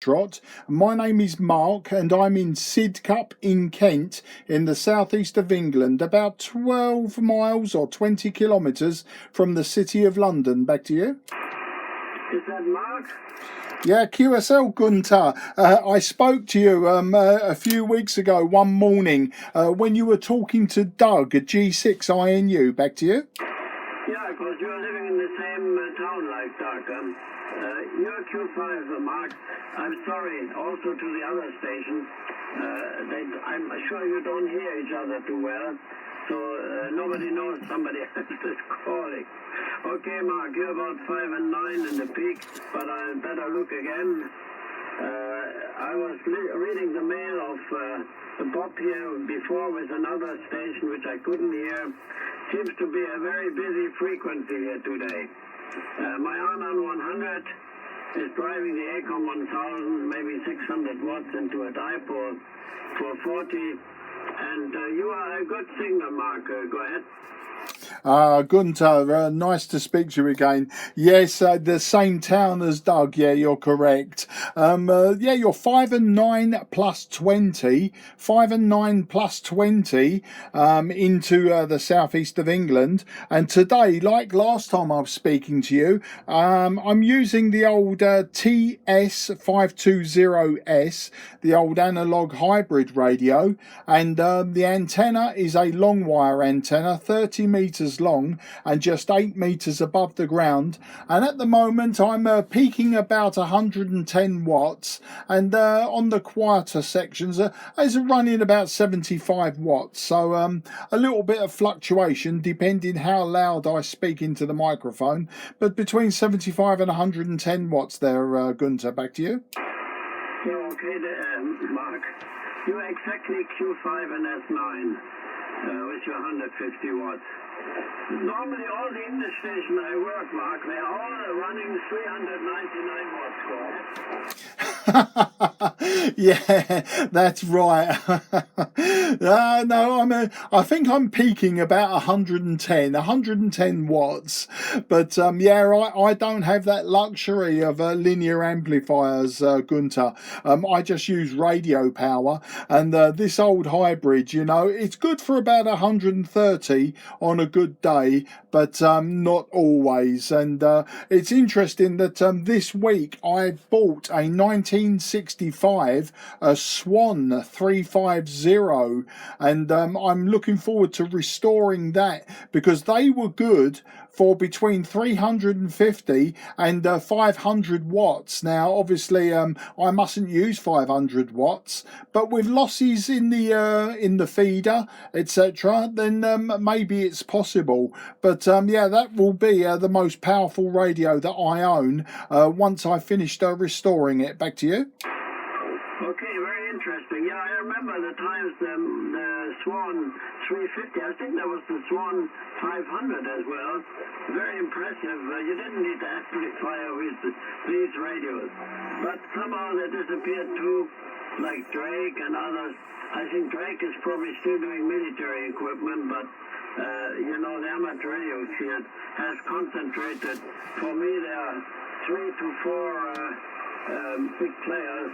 Foxtrot. My name is Mark and I'm in Sidcup in Kent in the southeast of England, about 12 miles or 20 kilometres from the City of London. Back to you. Is that Mark? Yeah, QSL Gunter. I spoke to you a few weeks ago one morning when you were talking to Doug at G6INU. Back to you. Yeah, because you're living in the same town like Doug. You're Q5, Mark. I'm sorry, also to the other stations. I'm sure you don't hear each other too well, so nobody knows somebody else is calling. Okay, Mark, you're about 5 and 9 in the peak, but I better look again. I was reading the mail of Bob here before with another station which I couldn't hear. Seems to be a very busy frequency here today. My Arman 100 is driving the ACOM 1000, maybe 600 watts into a dipole for 40. And you are a good singer, Mark. Go ahead. Gunter, nice to speak to you again. Yes, the same town as Doug. Yeah, you're correct. Yeah, you're 5 and 9 plus 20, 5 and 9 plus 20 into the southeast of England. And today, like last time I was speaking to you, I'm using the old TS520S, the old analog hybrid radio, and the antenna is a long wire antenna, 30 meters long and just 8 meters above the ground, and at the moment I'm peaking about 110 watts, and on the quieter sections is running about 75 watts, so a little bit of fluctuation depending how loud I speak into the microphone, but between 75 and 110 watts there. Gunter, back to you. Yeah, okay there, Mark. You're exactly Q5 and S9 with your 150 watts. Normally all the English stations I work, Mark, they're all running 399 watts. Yeah, that's right. No, I think I'm peaking about 110 watts, but yeah, I don't have that luxury of linear amplifiers, Gunter. I just use radio power, and this old hybrid, you know, it's good for about 130 on a good day, but not always. And it's interesting that this week I bought a 1965 Swan 350, and I'm looking forward to restoring that because they were good for between 350 and 500 watts. Now, obviously, I mustn't use 500 watts, but with losses in the feeder, etc., then maybe it's possible. But yeah, that will be the most powerful radio that I own once I finished restoring it. Back to you. Okay, very interesting. Yeah, I remember the times the Swan 350. I think there was the Swan 500 as well. Very impressive. You didn't need the amplifier with these radios. But somehow they disappeared too, like Drake and others. I think Drake is probably still doing military equipment, but you know, the amateur radio field has concentrated. For me, there are 3 to 4 big players,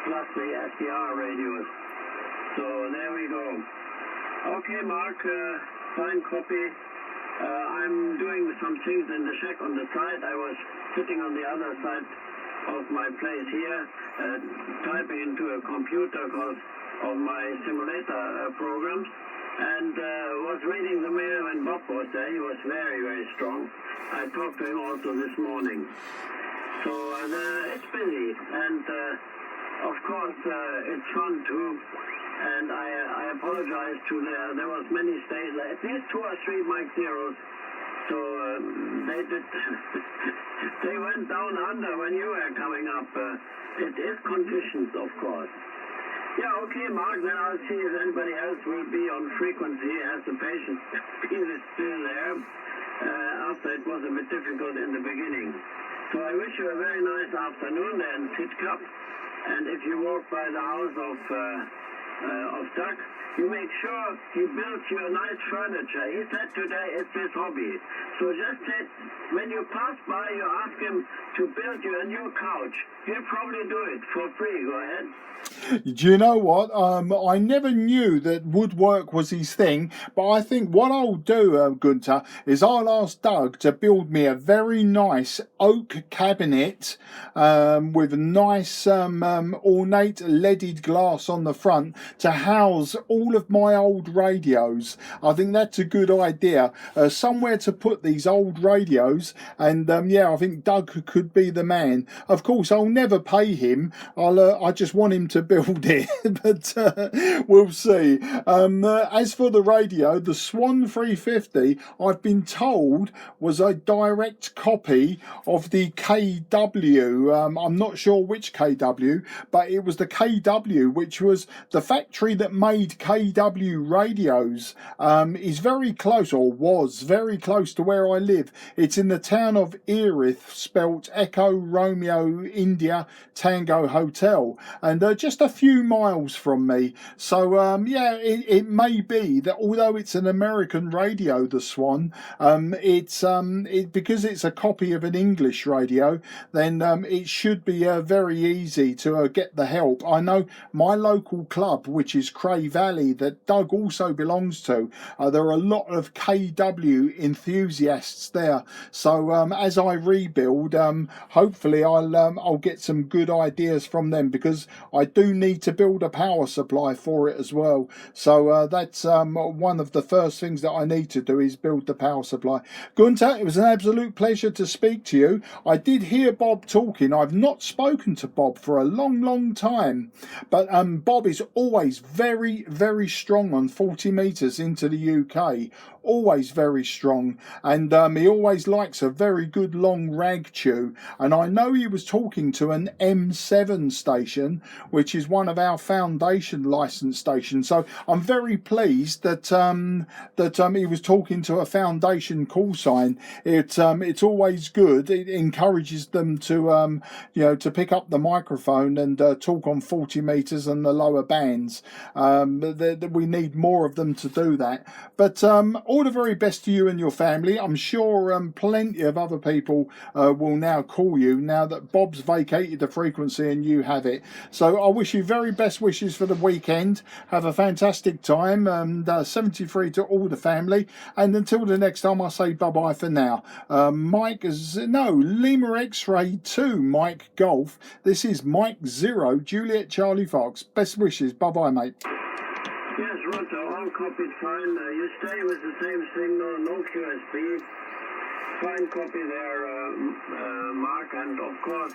plus the SDR radios. So there we go. Okay, Mark, fine copy. I'm doing some things in the shack on the side. I was sitting on the other side of my place here, typing into a computer because of my simulator programs, and was reading the mail when Bob was there. He was very, very strong. I talked to him also this morning. So it's busy, and of course, it's fun too, and I apologize to there was many stays, at least 2 or 3 mic zeros, so they did, they went down under when you were coming up. It is conditions, of course. Yeah, okay, Mark, then I'll see if anybody else will be on frequency as the patient is still there, after it was a bit difficult in the beginning. So I wish you a very nice afternoon there in Sidcup. And if you walk by the house of Doug, you make sure he builds you a nice furniture. He said today it's his hobby. So just said, when you pass by, you ask him to build you a new couch. He'll probably do it for free. Go ahead. Do you know what? I never knew that woodwork was his thing, but I think what I'll do, Gunter, is I'll ask Doug to build me a very nice oak cabinet with nice ornate leaded glass on the front to house all of my old radios. I think that's a good idea. Somewhere to put these old radios, and yeah, I think Doug could be the man. Of course, I'll never pay him. I just want him to build it, but we'll see. As for the radio, the Swan 350, I've been told, was a direct copy of the KW. I'm not sure which KW, but it was the KW, which was the factory that made KW radios. Is very close, or was very close to where I live. It's in the town of Erith, spelt Echo Romeo India Tango Hotel, and just a few miles from me. So yeah, it may be that although it's an American radio, the Swan, because it's a copy of an English radio, then it should be very easy to get the help. I know my local club, which is Cray Valley, that Doug also belongs to, there are a lot of KW enthusiasts there. So as I rebuild, hopefully I'll get some good ideas from them, because I do need to build a power supply for it as well. So that's one of the first things that I need to do, is build the power supply. Gunter, it was an absolute pleasure to speak to you. I did hear Bob talking. I've not spoken to Bob for a long time, but Bob is always very, very strong on 40 metres into the UK. Always very strong, and he always likes a very good long Ragchew. And I know he was talking to an M7 station, which is one of our foundation licensed stations. So I'm very pleased that he was talking to a foundation call sign. It's always good. It encourages them to to pick up the microphone and talk on 40 metres and the lower bands. We need more of them to do that. But all the very best to you and your family. I'm sure plenty of other people will now call you now that Bob's vacated the frequency and you have it. So I wish you very best wishes for the weekend. Have a fantastic time, and 73 to all the family. And until the next time, I say bye-bye for now. Lima X-Ray 2, Mike Golf. This is Mike 0, Juliet Charlie Fox. Best wishes. Bye-bye, mate. Yes, Roger, all copied fine. You stay with the same signal, no QSB. Fine copy there, Mark, and of course,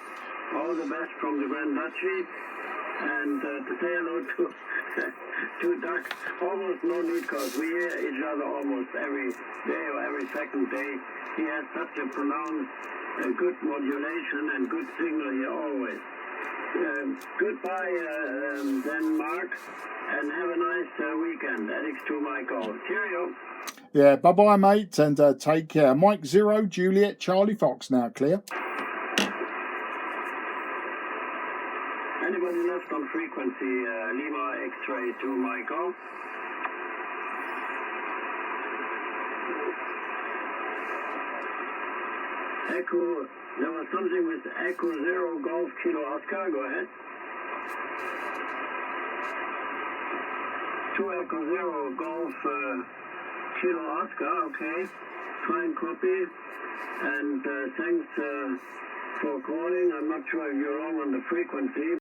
all the best from the Grand Duchy. And to say hello to Doug, almost no need, because we hear each other almost every day or every second day. He has such a pronounced good modulation and good signal here always. Goodbye, then, Mark, and have a nice weekend. Alex2 Michael. Cheerio. Yeah, bye-bye, mate, and take care. Mike 0, Juliet Charlie Fox now, clear. Anybody left on frequency, Lima X-Ray 2 Michael? Echo, there was something with Echo 0 Golf Kilo Oscar, go ahead. 2 Echo 0 Golf Kilo Oscar, okay. Fine copy, and thanks for calling. I'm not sure if you're wrong on the frequency.